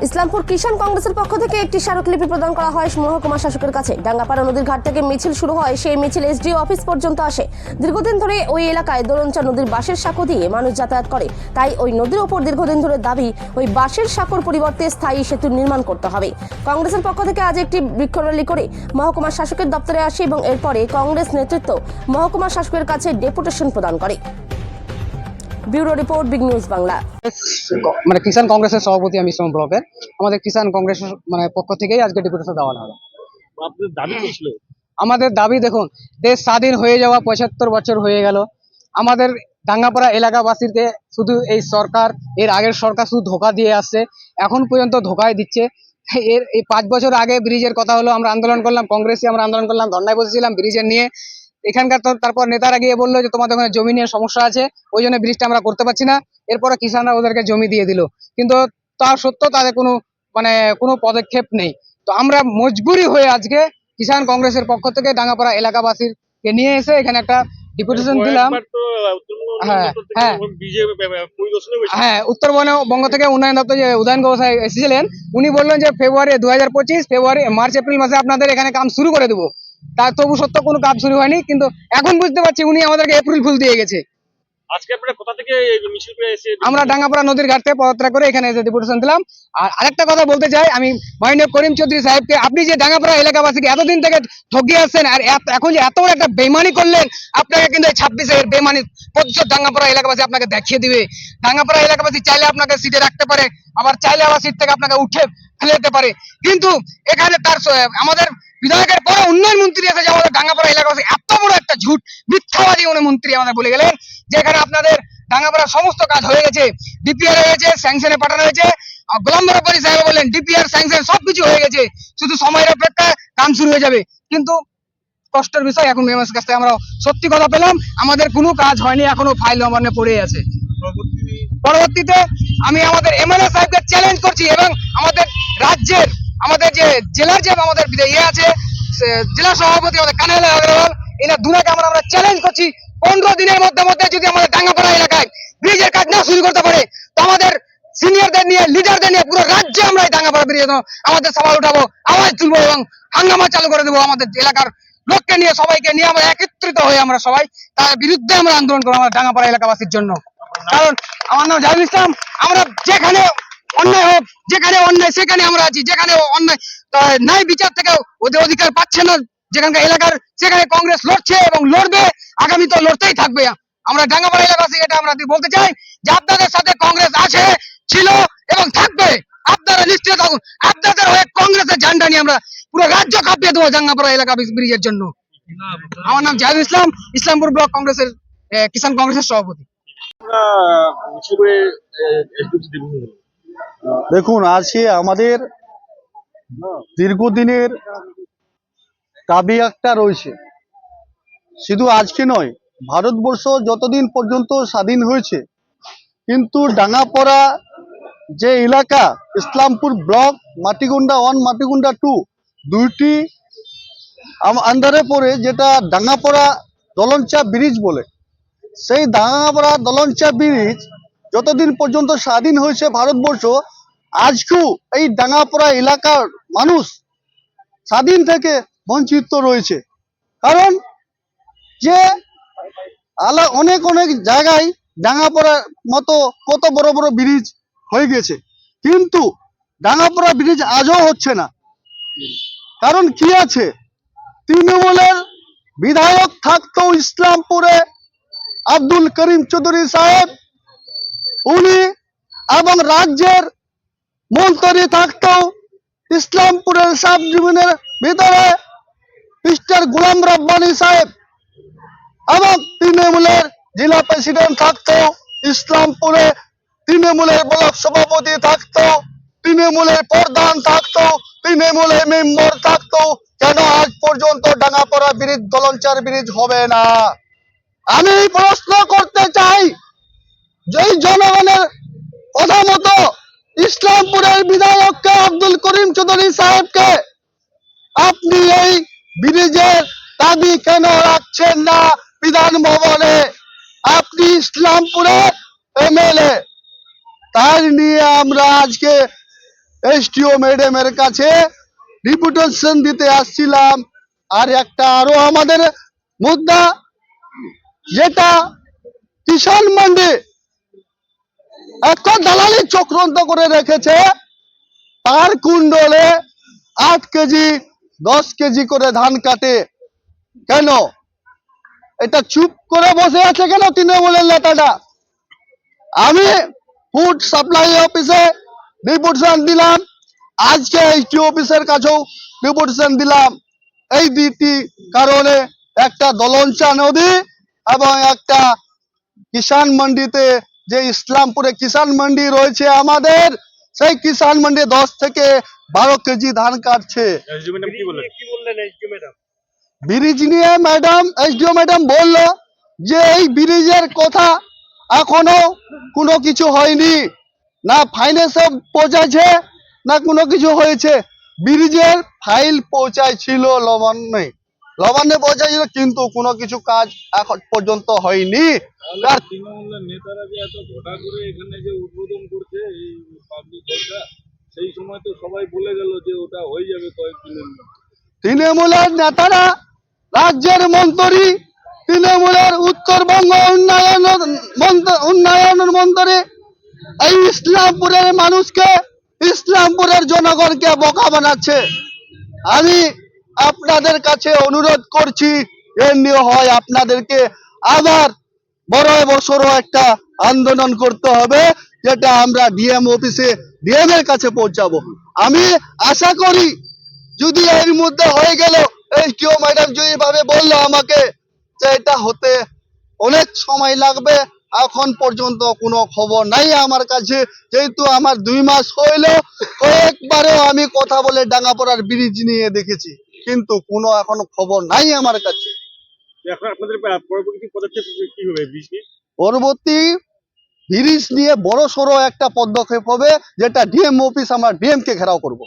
ইসলামপুর কিষাণ কংগ্রেসের পক্ষ থেকে একটি স্মারকলিপি প্রদান করা হয় মহকুমা শাসকের কাছে। ডাঙ্গাপাড়া নদীর ঘাট থেকে মিছিল শুরু হয়। সেই মিছিল এসডিও অফিস পর্যন্ত আসে। দীর্ঘদিন ধরে ওই এলাকায় দোলনচা নদীর বাঁশের সাঁকো দিয়ে মানুষ যাতায়াত করে, তাই ওই নদীর ওপর দীর্ঘদিন ধরে দাবি ওই বাঁশের সাঁকোর পরিবর্তে স্থায়ী সেতু নির্মাণ করতে হবে। কংগ্রেসের পক্ষ থেকে আজ একটি বৃক্ষরলী করে মহকুমা শাসকের দপ্তরে আসে এবং এরপরে কংগ্রেস নেতৃত্ব মহকুমা শাসকের কাছে ডেপুটেশন প্রদান করে। Bureau report, big news Bangla. মানে কিষাণ কংগ্রেসের সভাপতি আমি ইসলাম ব্লকের। আমাদের কিষাণ কংগ্রেসের পক্ষ থেকেই আজকে ডেপুটেশন দেওয়া হলো। আপনাদের দাবি কি ছিল? আমাদের দাবি দেখুন, দেশ স্বাধীন হয়ে যাওয়া ৭৫ বছর হয়ে গেল। আমাদের ডাঙ্গাপাড়া এলাকাবাসীকে শুধু এই সরকার, এর আগের সরকার শুধু ধোঁকা দিয়ে আসছে, এখন পর্যন্ত ধোঁকায় দিচ্ছে। এই 5 বছর আগে ব্রিজের কথা হলো, আমরা আন্দোলন করলাম, কংগ্রেসে আমরা আন্দোলন করলাম, ধর্নায় বসেছিলাম ব্রিজের নিয়ে। এখানকার তারপর নেতারা গিয়ে বললো যে তোমাদের ওখানে জমি নিয়ে সমস্যা আছে, ওই জন্য ব্রিজটা আমরা করতে পারছি না। এরপরে কিষানরা ওদেরকে জমি দিয়ে দিল, কিন্তু তার সত্ত্বেও তাদের কোনো পদক্ষেপ নেই। তো আমরা মজবুরি হয়ে আজকে কিষাণ কংগ্রেসের পক্ষ থেকে ডাঙ্গাপাড়া এলাকাবাসীকে নিয়ে এসে এখানে একটা ডেপুটেশন দিলাম। হ্যাঁ, উত্তরবঙ্গ থেকে উন্নয়ন দপ্তর যে উদয়ন গোসাই এসেছিলেন, উনি বললেন যে ফেব্রুয়ারি 2025 মার্চ এপ্রিল মাসে আপনাদের এখানে কাজ শুরু করে দেবো। তার তবু সত্য কোনো কাজ শুরু হয়নি, কিন্তু এখন বুঝতে পারছি উনি আমাদেরকে এপ্রিল ফুল দিয়ে গেছে। আজকে আপনারা কোথা থেকে এই মিছিল করে এসে? আমরা ডাঙ্গাপাড়া নদীর ঘাট থেকে পদযাত্রা করে এখানে এসে ডেপুটেশন দিলাম। আর আরেকটা কথা বলতে চাই আমি মাননীয় করিম চৌধুরী সাহেবকে, আপনি যে ডাঙ্গাপাড়া এলাকাবাসীকে এতদিন থেকে ঠকিয়ে আসছেন, আর এখন যে এত বড় একটা বেমানি করলেন, আপনাকে কিন্তু 26 এর বেমানি প্রতিশোধ ডাঙ্গাপাড়া এলাকাবাসী আপনাকে দেখিয়ে দিবে। ডাঙ্গাপাড়া এলাকাবাসী চাইলে আপনাকে সিটে রাখতে পারে, আবার চাইলে আবার সিট থেকে আপনাকে উঠে ফেলে দিতে পারে, কিন্তু এখানে আমাদের বিধায়কের পরে উন্নয়ন মন্ত্রী এসে যে আমাদের ডাঙ্গাপাড়া এলাকাবাসী এত বড় একটা ঝুট মিথ্যাবাদী উনি মন্ত্রী আমাদের বলে গেলেন, যেখানে আপনাদের ডাঙ্গাপাড়া সমস্ত কাজ হয়ে গেছে, ডিপিআর হয়ে গেছে, স্যাংশনে পাঠানো হয়েছে। গোলাম বরাবরী সাহেব বলেন ডিপিআর স্যাংশন সবকিছু হয়ে গেছে, শুধু সময়ের অপেক্ষা, কাম শুরু হয়ে যাবে। কিন্তু কষ্টের বিষয়, এখন মেয়রের কাছ থেকে আমরা সত্যি কথা পেলাম, আমাদের কোনো কাজ হয়নি, এখনো ফাইল আমার পড়ে আছে। পরবর্তীতে আমি আমাদের এমএলএ সাহেবকে চ্যালেঞ্জ করছি, এবং আমাদের রাজ্যের, আমাদের যে জেলার যে আমাদের আছে জেলা সভাপতি আমাদের কানাইল আগরওয়াল, এরা দুটাকে আমরা চ্যালেঞ্জ করছি, 15 দিনের মধ্যে যদি আমাদের ডাঙ্গাপাড়া এলাকায় ব্রিজের কাজ না শুরু করতে পারে, তো আমাদের সিনিয়রদের নিয়ে, লিডারদের নিয়ে পুরো রাজ্যে আমরা এই ডাঙ্গাপাড়া ব্রিজে আমাদের সবাই উঠাবো, আওয়াজ তুলবো এবং হাঙ্গামা চালু করে দেবো। আমাদের এলাকার লোককে নিয়ে, সবাইকে নিয়ে আমরা একত্রিত হয়ে আমরা সবাই তার বিরুদ্ধে আমরা আন্দোলন করবো আমাদের ডাঙ্গাপাড়া এলাকাবাসীর জন্য। কারণ আমার নাম জাহিদুল ইসলাম, আমরা যেখানে অন্যায় হোক, যেখানে অন্যায় সেখানে আমরা আছি, যেখানে অন্যায় ন্যায় বিচার থেকে ওদের অধিকার পাচ্ছে না যেখানকার এলাকার, সেখানে কংগ্রেস লড়ছে এবং লড়বে, আগামী তো লড়তেই থাকবে। আমরা ডাঙ্গাপাড়া এলাকাবাসী এটা আমরা বলতে চাই যে আপনাদের সাথে কংগ্রেস আছে, ছিল এবং থাকবে। আপনারা নিশ্চয় থাকুন, আপনাদের হয়ে কংগ্রেসের ঝান্ডা নিয়ে আমরা পুরো রাজ্য কাঁপিয়ে দেবো ডাঙ্গাপাড়া এলাকা ব্রিজের জন্য। আমার নাম জাহিদুল ইসলাম, ইসলামপুর ব্লক কংগ্রেসের কিষাণ কংগ্রেসের সভাপতি। দেখুন, আজকে আমাদের দীর্ঘদিনের দাবি একটা রয়েছে, শুধু আজকে নয়, ভারতবর্ষ যতদিন পর্যন্ত স্বাধীন হয়েছে, কিন্তু ডাঙ্গাপাড়া যে এলাকা, ইসলামপুর ব্লক, মাটিগুন্ডা 1, মাটিগুন্ডা 2 দুইটি আন্ডারে পড়ে, যেটা ডাঙ্গাপাড়া দলনচা ব্রিজ বলে। সেই ডাঙ্গাপাড়া দলনচা ব্রিজ যতদিন পর্যন্ত স্বাধীন হয়েছে ভারতবর্ষ, আজকেও এই ডাঙ্গাপাড়া এলাকার মানুষ স্বাধীন থেকে বঞ্চিত রয়েছে। কারণ যে অনেক অনেক জায়গায় ডাঙ্গাপাড়ার মতো কত বড় বড় ব্রিজ হয়ে গেছে, কিন্তু ডাঙ্গাপাড়া ব্রিজ আজও হচ্ছে না। কারণ কি আছে, তৃণমূলের বিধায়ক থাকতো ইসলামপুরে আব্দুল করিম চৌধুরী সাহেব, উনি, এবং রাজ্যের মন্ত্রী থাকতো ইসলামপুরের সাব ডিভিশনের ভিতরে মিস্টার গোলাম রব্বানী সাহেব, এবং তৃণমূলের জেলা প্রেসিডেন্ট থাকতো ইসলামপুরে, তৃণমূলের ব্লক সভাপতি থাকতো, তৃণমূলের প্রধান থাকতো, তৃণমূলের মেম্বার থাকতো। কেন আজ পর্যন্ত ডাঙ্গাপাড়া ব্রিজ, দলনচার ব্রিজ হবে না? আমি প্রশ্ন করতে চাই, যে জনগণের কথা মতো ইসলামপুরের বিধায়ককে আব্দুল করিম চৌধুরী সাহেবকে আপনি এই ব্রিজের দাবি কেন রাখছেন না বিধান ভবনে? আপনি ইসলামপুরের এমএলএ, তাই নিয়ে আমরা আজকে এসডিও ম্যাডামের কাছে রিপুটেশন দিতে আসছিলাম। আর একটা আরো আমাদের মুদ্রা, যেটা কিষাণ মান্ডি এত দালালি চক্রান্ত করে রেখেছে, তার কুণ্ডলে 8 কেজি 10 কেজি করে ধান কাটে। কেন এটা চুপ করে বসে আছে কেন তৃণমূলের নেতাটা? আমি ফুড সাপ্লাই অফিসে রিপোর্টেশন দিলাম, আজকে এইচটি অফিসের কাছেও রিপোর্টেশন দিলাম। এই দুটি কারণে, একটা দলঞ্চা নদী এবং একটা কিষাণ মান্ডিতে, যে ইসলামপুরে কিষাণ মান্ডি রয়েছে আমাদের, সেই কিষাণ মান্ডি 10 থেকে 12 কেজি ধান কাটছে। এসডিও ম্যাডাম কি বললেন এসডিও ম্যাডাম? ব্রিজ নিয়ে এসডিও ম্যাডাম বলল যে এই ব্রিজের কথা এখনো কোনো কিছু হয়নি, না ফাইন্যান্সে পৌঁছাচ্ছে না কোনো কিছু হয়েছে। ব্রিজের ফাইল পৌঁছাইছিল লবান্নে পৌঁছাইছিল, কিন্তু কোনো কিছু কাজ এখন পর্যন্ত হয়নি। আর তৃণমূলের নেতারা যে এত ঘটা করে এখানে যে উদ্বোধন করছে এই পাবলিক হলটা, সেই সময় তো সবাই বলে গেল যে ওটা হয়ে যাবে কয়েকদিনের মধ্যে। তৃণমূলের নেতারা, রাজ্যের মন্ত্রী, তৃণমূলের উত্তরবঙ্গ উন্নয়ন মন্ত্রী এই ইসলামপুরের মানুষকে, ইসলামপুরের জনগণকে বোকা বানাচ্ছে। আমি আপনাদের কাছে অনুরোধ করছি, এর নিয়ে হয় আপনাদেরকে আবার বড় বড় একটা আন্দোলন করতে হবে, যেটা আমরা ডিএম অফিসে ডিএম এর কাছে পৌঁছাবো। আমি আশা করি যদি এর মধ্যে হয়ে গেল, এসডিও ম্যাডাম যেভাবে বললো আমাকে যে এটা হতে অনেক সময় লাগবে, এখন পর্যন্ত কোনো খবর নাই আমার কাছে। যেহেতু আমার 2 মাস হইলো, কয়েকবারও আমি কথা বলে ডাঙ্গাপাড়ার ব্রিজ নিয়ে দেখেছি, কিন্তু কোনো এখনো খবর নাই আমার কাছে। এখন আপনাদের পরবর্তী পদক্ষেপ কি হবে ব্রিজ নিয়ে? পরবর্তী ব্রিজ নিয়ে বড় সড়ো একটা পদক্ষেপ হবে, যেটা ডিএম অফিস, আমরা ডিএম কে ঘেরাও করব।